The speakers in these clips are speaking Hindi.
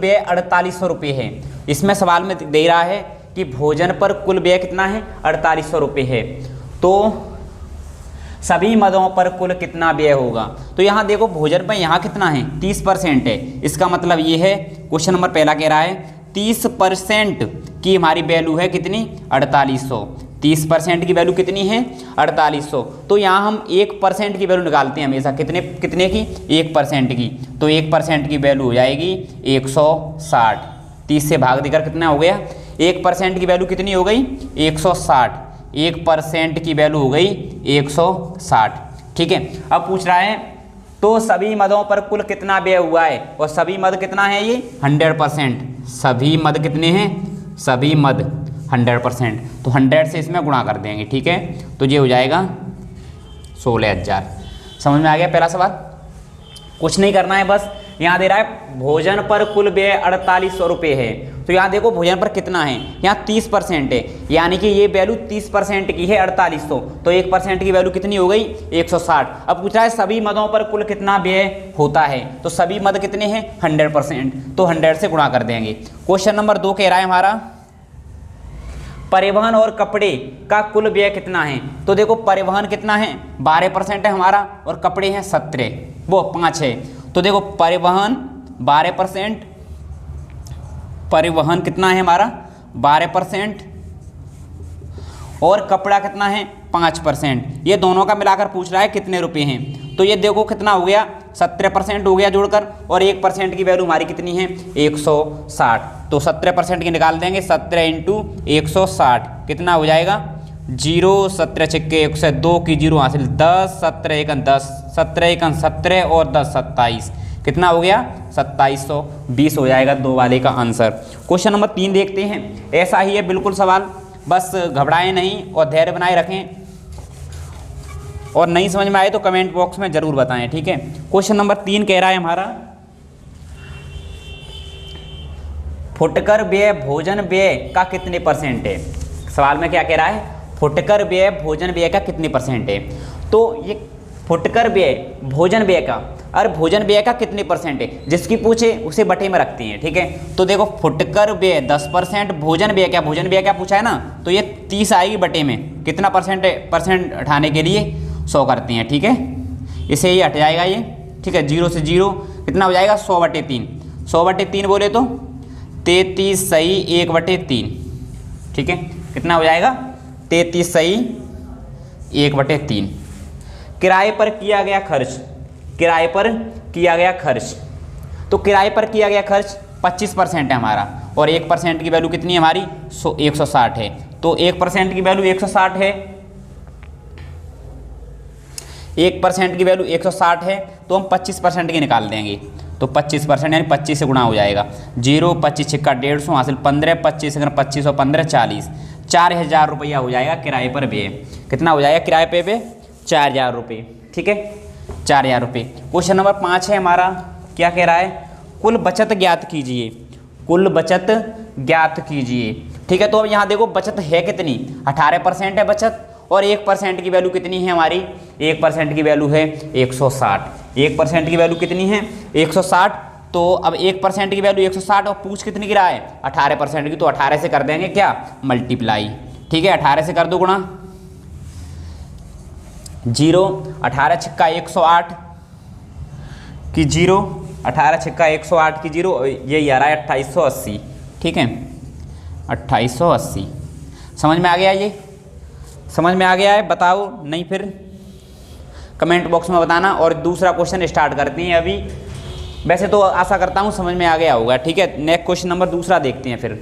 व्यय 4800 रुपये है। इसमें सवाल में दे रहा है कि भोजन पर कुल व्यय कितना है, 4800 रुपये है, तो सभी मदों पर कुल कितना व्यय होगा। तो यहाँ देखो भोजन पर यहाँ कितना है, 30% है। इसका मतलब ये है, क्वेश्चन नंबर पहला कह रहा है 30% की हमारी वैल्यू है कितनी, 4800। 30% की वैल्यू कितनी है, 4800। तो यहाँ हम 1% की वैल्यू निकालते हैं हमेशा, कितने की, 1% की। तो 1% की वैल्यू हो जाएगी 160। 30 से भाग देकर कितना हो गया, 1% की वैल्यू कितनी हो गई, 160। 1% की वैल्यू हो गई 160। ठीक है। अब पूछ रहा है तो सभी मदों पर कुल कितना व्यय हुआ है, और सभी मद कितना है ये, 100%। सभी मद कितने हैं, सभी मद 100%। तो 100 से इसमें गुणा कर देंगे। ठीक है, तो ये हो जाएगा 16,000। समझ में आ गया पहला सवाल। कुछ नहीं करना है, बस यहाँ दे रहा है भोजन पर कुल व्यय 4800 रुपये है। तो यहाँ देखो भोजन पर कितना है, यहाँ 30% है, यानी कि ये वैल्यू 30% की है 4800। तो 1% की वैल्यू कितनी हो गई, 160। अब पूछ रहा है सभी मदों पर कुल कितना व्यय होता है, तो सभी मद कितने हैं, 100%। तो 100 से गुणा कर देंगे। क्वेश्चन नंबर 2 कह रहा है हमारा परिवहन और कपड़े का कुल व्यय कितना है। तो देखो परिवहन कितना है, 12% है हमारा, और कपड़े हैं 5 है। तो देखो परिवहन 12%, परिवहन कितना है हमारा 12%, और कपड़ा कितना है 5%। ये दोनों का मिलाकर पूछ रहा है कितने रुपए हैं। तो ये देखो कितना हो गया, 17% हो गया जोड़कर, और 1% की वैल्यू हमारी कितनी है, 160। तो 17% की निकाल देंगे, 17 × 160 कितना हो जाएगा, 0 17 छक्के 102 की 0 हासिल 10, 17 एकन 10, 17 एकन 17 और 10 27, कितना हो गया 2720 हो जाएगा 2 वाले का आंसर। क्वेश्चन नंबर 3 देखते हैं। ऐसा ही है बिल्कुल सवाल, बस घबराएं नहीं और धैर्य बनाए रखें, और नहीं समझ में आए तो कमेंट बॉक्स में जरूर बताएं। ठीक है। क्वेश्चन नंबर 3 कह रहा है हमारा फुटकर व्यय भोजन व्यय का कितने % है। सवाल में क्या कह रहा है, फुटकर व्यय भोजन व्यय का कितने % है। तो ये फुटकर व्यय भोजन व्यय का और भोजन व्यय का कितने % है, जिसकी पूछे उसे बटे में रखती हैं। ठीक है। तो देखो फुटकर व्यय 10%, भोजन व्यय क्या पूछा है ना, तो ये 30 आएगी बटे में, कितना % हटाने के लिए 100 करती हैं। ठीक है, इसे ही हट जाएगा ये। ठीक है, 0 से 0 कितना हो जाएगा 100/3। 100/3 बोले तो 33 सही 1/3। ठीक है, कितना हो जाएगा 33 सही 1/3। किराए पर किया गया खर्च, किराए पर किया गया खर्च, तो किराए पर किया गया खर्च 25% है हमारा, और 1% की वैल्यू कितनी है हमारी 160 है। तो 1% की वैल्यू 160 है, 1% की वैल्यू 160 है, तो हम 25% की निकाल देंगे। तो 25% यानी 25 से गुणा हो जाएगा, 0 25 छिक्का 150 हासिल 15, 25 अगर 25 और 15 40, 4000 रुपया हो जाएगा किराए पर व्यय। कितना हो जाएगा किराए पे व्यय, 4000 रुपये। ठीक है, 4000 रुपये। क्वेश्चन नंबर 5 है हमारा, क्या कह रहा है, कुल बचत ज्ञात कीजिए, कुल बचत ज्ञात कीजिए। ठीक है, तो अब यहाँ देखो बचत है कितनी, 18% है बचत, और 1% की वैल्यू कितनी है हमारी, 1% की वैल्यू है 160। 1% की वैल्यू कितनी है 160। तो अब 1% की वैल्यू 160 और पूछ कितनी की रहा है 18% की, तो 18 से कर देंगे क्या मल्टीप्लाई। ठीक है, 18 से कर दो गुणा, 0 18 छिक्का 108 की 0, 18 छिक्का 108 की 0, यही आ रहा है 2880। ठीक है, 2880। समझ में आ गया, ये समझ में आ गया है, बताओ नहीं फिर कमेंट बॉक्स में बताना। और दूसरा क्वेश्चन स्टार्ट करते हैं अभी, वैसे तो आशा करता हूँ समझ में आ गया होगा। ठीक है, नेक्स्ट क्वेश्चन नंबर दूसरा देखते हैं फिर।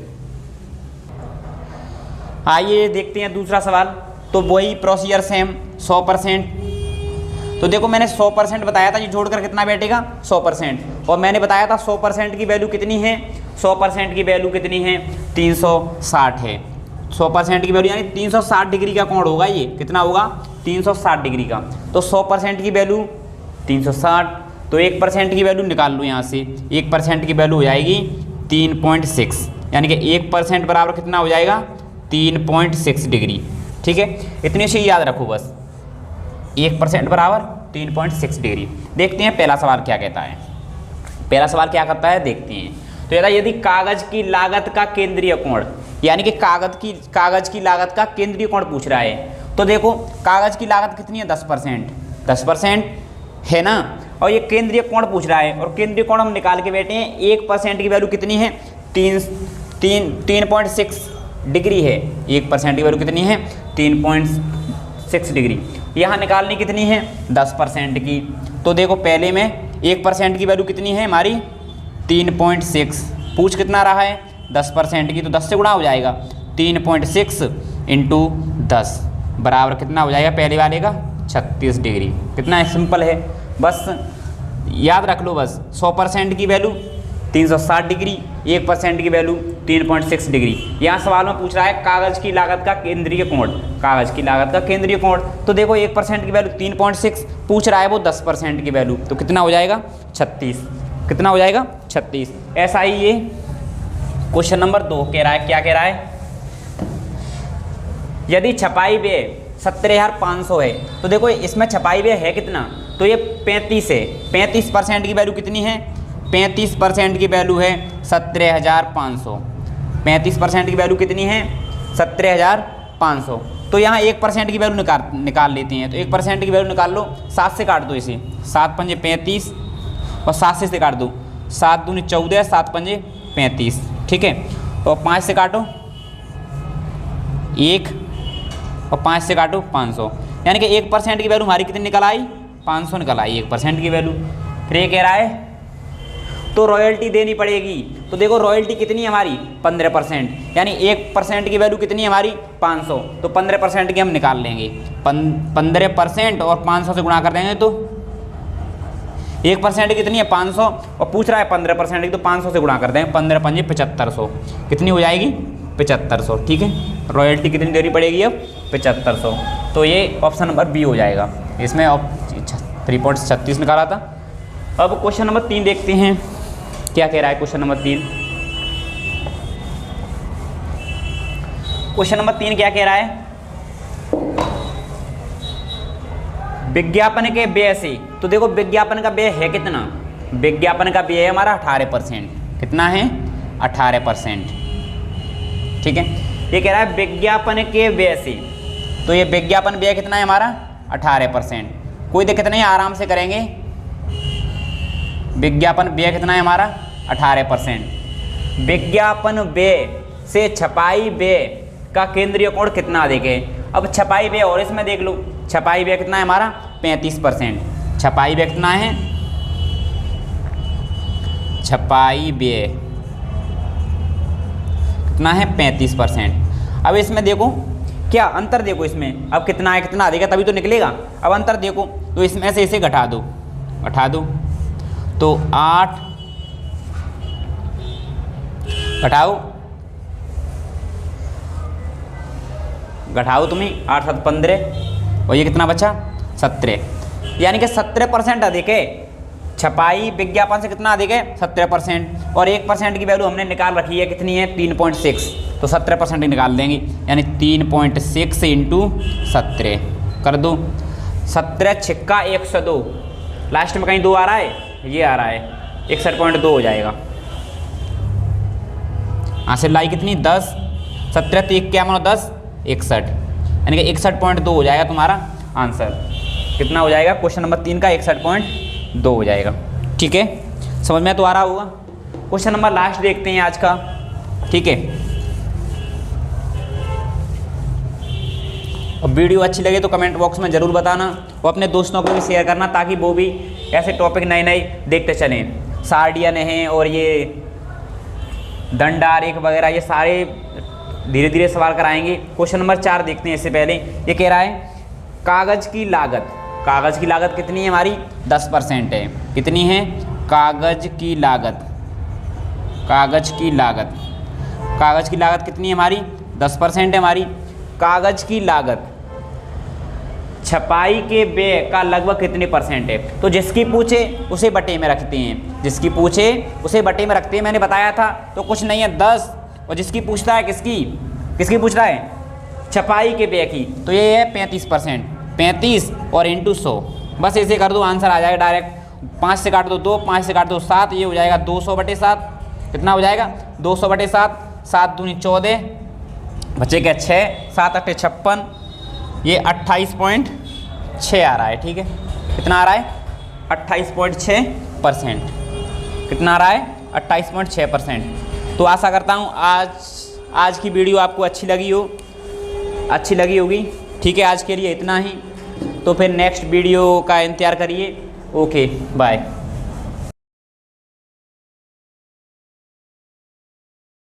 आइए देखते हैं दूसरा सवाल। तो वही प्रोसीजर सेम 100%। तो देखो मैंने 100% बताया था, ये जोड़कर कितना बैठेगा 100%, और मैंने बताया था 100% की वैल्यू कितनी है, 100% की वैल्यू कितनी है 360 है। 100% की वैल्यू यानी 360 डिग्री का कोण होगा, ये कितना होगा 360 डिग्री का। तो 100% की वैल्यू 360, तो 1% की वैल्यू निकाल लो यहाँ से, 1% की वैल्यू हो जाएगी 3.6, यानी कि 1% बराबर कितना हो जाएगा 3.6 डिग्री। ठीक है, इतने से याद रखो बस, 1% बराबर 3.6 डिग्री। देखते हैं पहला सवाल क्या कहता है, पहला सवाल क्या करता है देखते हैं। तो यदि कागज की लागत का केंद्रीय कोण, यानी कि कागज की लागत का केंद्रीय कोण पूछ रहा है, तो देखो कागज की लागत कितनी है 10%, 10% है ना, और ये केंद्रीय कोण पूछ रहा है, और केंद्रीय कोण हम निकाल के बैठे हैं। 1% की वैल्यू कितनी है 3.6 डिग्री है। 1% की वैल्यू कितनी है 3.6 डिग्री। यहाँ निकालनी कितनी है 10% की, तो देखो पहले में 1% की वैल्यू कितनी है हमारी 3.6, पूछ कितना रहा है 10% की, तो 10 से गुणा हो जाएगा। 3.6 इंटू 10 बराबर कितना हो जाएगा पहले वाले का 36 डिग्री। कितना है, सिंपल है, बस याद रख लो बस। 100% की वैल्यू 360 डिग्री, 1% की वैल्यू 3.6 डिग्री। यहाँ सवाल में पूछ रहा है कागज की लागत का केंद्रीय कोण, कागज की लागत का केंद्रीय कोण, तो देखो 1% की वैल्यू 3.6, पूछ रहा है वो 10% की वैल्यू, तो कितना हो जाएगा 36। कितना हो जाएगा 36। ऐसा ही ये क्वेश्चन नंबर 2 कह रहा है, क्या कह रहा है, यदि छपाई व्यय 17,500 है, तो देखो इसमें छपाई व्यय है कितना, तो ये 35 है। 35% की वैल्यू कितनी है, 35% की वैल्यू है 17,500। 35% की वैल्यू कितनी है 17,500। तो यहाँ 1% की वैल्यू निकाल लेते हैं, तो 1% की वैल्यू निकाल लो। 7 से काट दो इसे, 7 पंजे 35 और 7 से काट दो, 7 दूनी 14, 7 पंजे 35, ठीक है। और 5 से काटो 1 और 5 से काटो 500, यानी कि 1% की वैल्यू हमारी कितनी निकल आई 500 निकल आई 1% की वैल्यू। फिर ये कह रहा है तो रॉयल्टी देनी पड़ेगी, तो देखो रॉयल्टी कितनी है हमारी 15%, यानी 1% की वैल्यू कितनी है हमारी 500, तो 15% की हम निकाल लेंगे। 15% और 500 से गुणा कर देंगे तो 1% कितनी है 500, और पूछ रहा है 15% की, तो 500 से गुणा कर देंगे। 15 पंजे 7500, कितनी हो जाएगी 7500, ठीक है। रॉयल्टी कितनी देनी पड़ेगी अब 7500, तो ये ऑप्शन नंबर बी हो जाएगा। इसमें 3.36 निकाला था। अब क्वेश्चन नंबर 3 देखते हैं क्या कह रहा है। क्वेश्चन नंबर 3 क्या कह रहा है, विज्ञापन के व्यय से, तो देखो विज्ञापन का व्यय है कितना, विज्ञापन का व्यय है हमारा 18%। कितना है 18%, ठीक है। ये कह रहा है विज्ञापन के व्यय से, तो ये विज्ञापन व्यय कितना है हमारा 18%। कोई दिक्कत नहीं, आराम से करेंगे। विज्ञापन व्यय कितना है हमारा 18%। विज्ञापन व्यय से छपाई व्यय का केंद्रीय कोण कितना अधिक है। अब छपाई व्यय और इसमें देख लो, छपाई व्यय कितना है हमारा 35%। छपाई व्यय कितना है, छपाई व्यय कितना है 35%। अब इसमें देखो क्या अंतर, देखो इसमें अब कितना है, कितना अधिक है तभी तो निकलेगा। अब अंतर देखो, तो इसमें से इसे घटा दो, तो 8 घटाओ तुम्हें 8 7 15, और ये कितना बचा 17, यानी कि 17% अधिक है। छपाई विज्ञापन से कितना अधिक है 17%, और 1% की वैल्यू हमने निकाल रखी है कितनी है 3.6, तो 17% निकाल देंगे, यानी 3.6 इंटू 17 कर दो। 17 छिक्का 102, लास्ट में कहीं 2 आ रहा है, ये आ रहा है 61.2 हो जाएगा। हासिल लाई कितनी 10, 17 3 क्या मानो 10 61, यानी कि 61.2 हो जाएगा तुम्हारा आंसर। कितना हो जाएगा क्वेश्चन नंबर 3 का 61.2 हो जाएगा, ठीक है। समझ में तो आ रहा होगा। क्वेश्चन नंबर लास्ट देखते हैं आज का, ठीक है। और वीडियो अच्छी लगे तो कमेंट बॉक्स में ज़रूर बताना, और अपने दोस्तों को भी शेयर करना, ताकि वो भी ऐसे टॉपिक नए नए देखते चलें। सार्डियन हैं और ये दंडारेख वगैरह, ये सारे धीरे धीरे सवाल कराएंगे। क्वेश्चन नंबर 4 देखते हैं। इससे पहले ये कह रहा है कागज़ की लागत, कागज़ की लागत कितनी है हमारी 10% है। कितनी है कागज़ की लागत, कागज़ की लागत, कागज़ की लागत कितनी है हमारी 10% है हमारी। कागज़ की लागत छपाई के व्यय का लगभग कितने परसेंट है, तो जिसकी पूछे उसे बटे में रखते हैं, जिसकी पूछे उसे बटे में रखते हैं। मैंने बताया था, तो कुछ नहीं है 10, और जिसकी पूछता है किसकी पूछ रहा है छपाई के व्यय की, तो ये है 35%। 35 और इंटू 100, बस ऐसे कर दो आंसर आ जाएगा डायरेक्ट। 5 से काट दो 2, 5 से काट दो 7, ये हो जाएगा 200/7, कितना हो जाएगा 200/7, 7 दूनी 14, बचे क्या 6, 7 8 56, ये 28.6 आ रहा है। ठीक है, कितना आ रहा है 28.6%। कितना आ रहा है 28.6%। तो आशा करता हूँ आज की वीडियो आपको अच्छी लगी होगी। ठीक है, आज के लिए इतना ही। तो फिर नेक्स्ट वीडियो का इंतज़ार करिए। Okay bye.